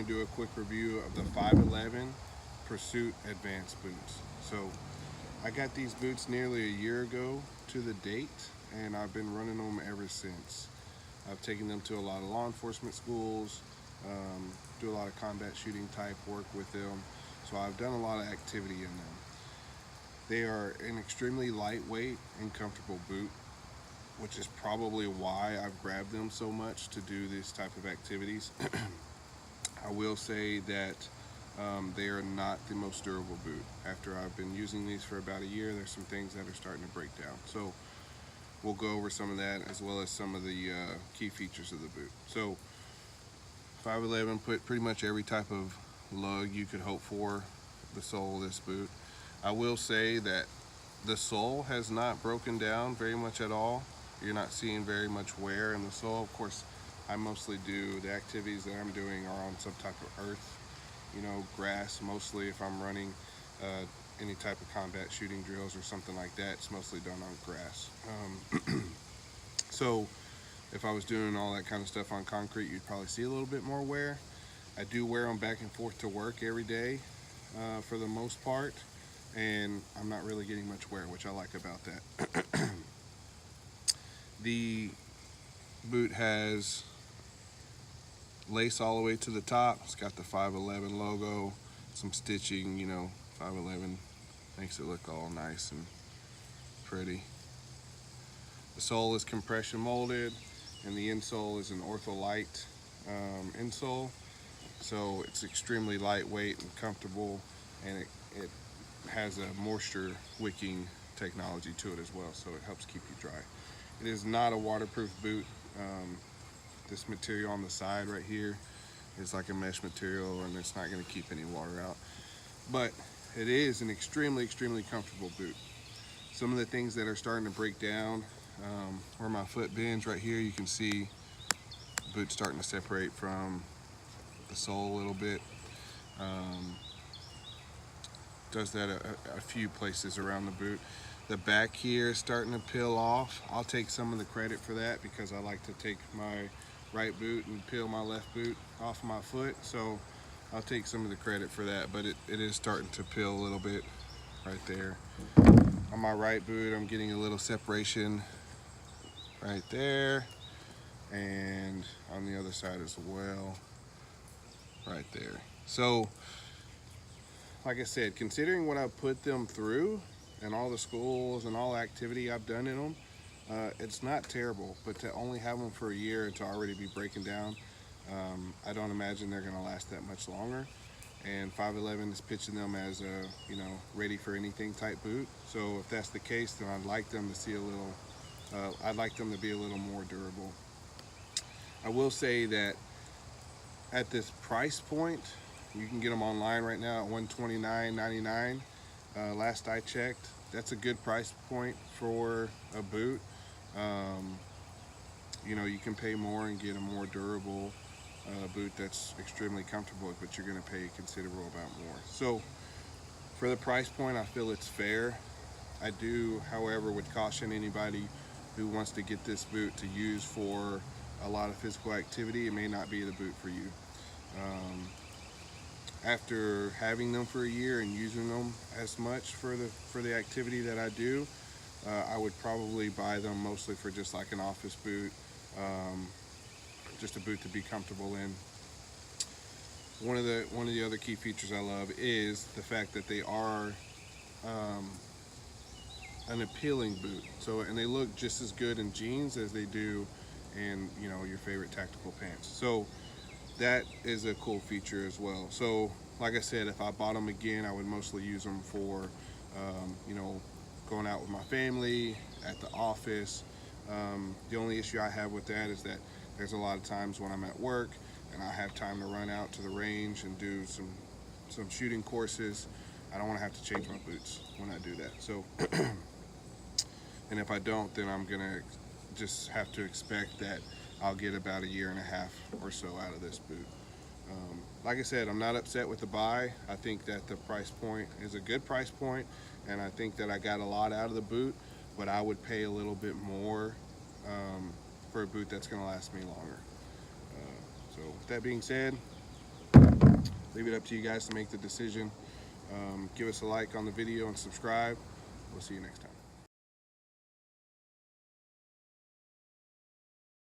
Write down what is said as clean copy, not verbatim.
to do a quick review of the 511 Pursuit Advanced boots. So I got these boots nearly a year ago to the date, and I've been running them ever since. I've taken them to a lot of law enforcement schools, do a lot of combat shooting type work with them. So I've done a lot of activity in them. They are an extremely lightweight and comfortable boot, which is probably why I've grabbed them so much to do this type of activities. I will say that they are not the most durable boot. After I've been using these for about a year, there's some things that are starting to break down. So we'll go over some of that as well as some of the key features of the boot. So 511 put pretty much every type of lug you could hope for the sole of this boot. I will say that the sole has not broken down very much at all. You're not seeing very much wear in the sole. Of course, I mostly do the activities that I'm doing are on some type of earth, grass mostly. If I'm running any type of combat shooting drills or something like that, it's mostly done on grass. So if I was doing all that kind of stuff on concrete, you'd probably see a little bit more wear. I do wear them back and forth to work every day for the most part, and I'm not really getting much wear, which I like about that. The boot has lace all the way to the top. It's got the 511 logo, some stitching, 511 makes it look all nice and pretty. The sole is compression molded, and the insole is an ortholite insole. So it's extremely lightweight and comfortable, and it has a moisture wicking technology to it as well, so it helps keep you dry. It is not a waterproof boot. This material on the side right here is like a mesh material, and it's not going to keep any water out. But it is an extremely, extremely comfortable boot. Some of the things that are starting to break down, where my foot bends right here, you can see the boot starting to separate from the sole a little bit. Does that a few places around the boot. The back here is starting to peel off. I'll take some of the credit for that because I like to take my right boot and peel my left boot off my foot. So I'll take some of the credit for that, but it is starting to peel a little bit right there. On my right boot, I'm getting a little separation right there, and on the other side as well, right there. So like I said, considering what I've put them through and all the schools and all the activity I've done in them, it's not terrible. But to only have them for a year and to already be breaking down, I don't imagine they're going to last that much longer. And 511 is pitching them as a ready for anything type boot. So if that's the case, then I'd like them to see I'd like them to be a little more durable. I will say that at this price point, you can get them online right now at $129.99. Last I checked, that's a good price point for a boot. You can pay more and get a more durable boot that's extremely comfortable, but you're going to pay a considerable amount more. So for the price point, I feel it's fair. I do, however, would caution anybody who wants to get this boot to use for a lot of physical activity. It may not be the boot for you. After having them for a year and using them as much for the activity that I do, I would probably buy them mostly for just like an office boot, just a boot to be comfortable in. One of the other key features I love is the fact that they are an appealing boot. So, and they look just as good in jeans as they do in your favorite tactical pants. So that is a cool feature as well. So like I said, if I bought them again, I would mostly use them for going out with my family, at the office. The only issue I have with that is that there's a lot of times when I'm at work and I have time to run out to the range and do some shooting courses. I don't want to have to change my boots when I do that. So and if I don't, then I'm gonna just have to expect that I'll get about a year and a half or so out of this boot. Like I said, I'm not upset with the buy. I think that the price point is a good price point, and I think that I got a lot out of the boot, but I would pay a little bit more for a boot that's going to last me longer. So with that being said, leave it up to you guys to make the decision. Give us a like on the video and subscribe. We'll see you next time.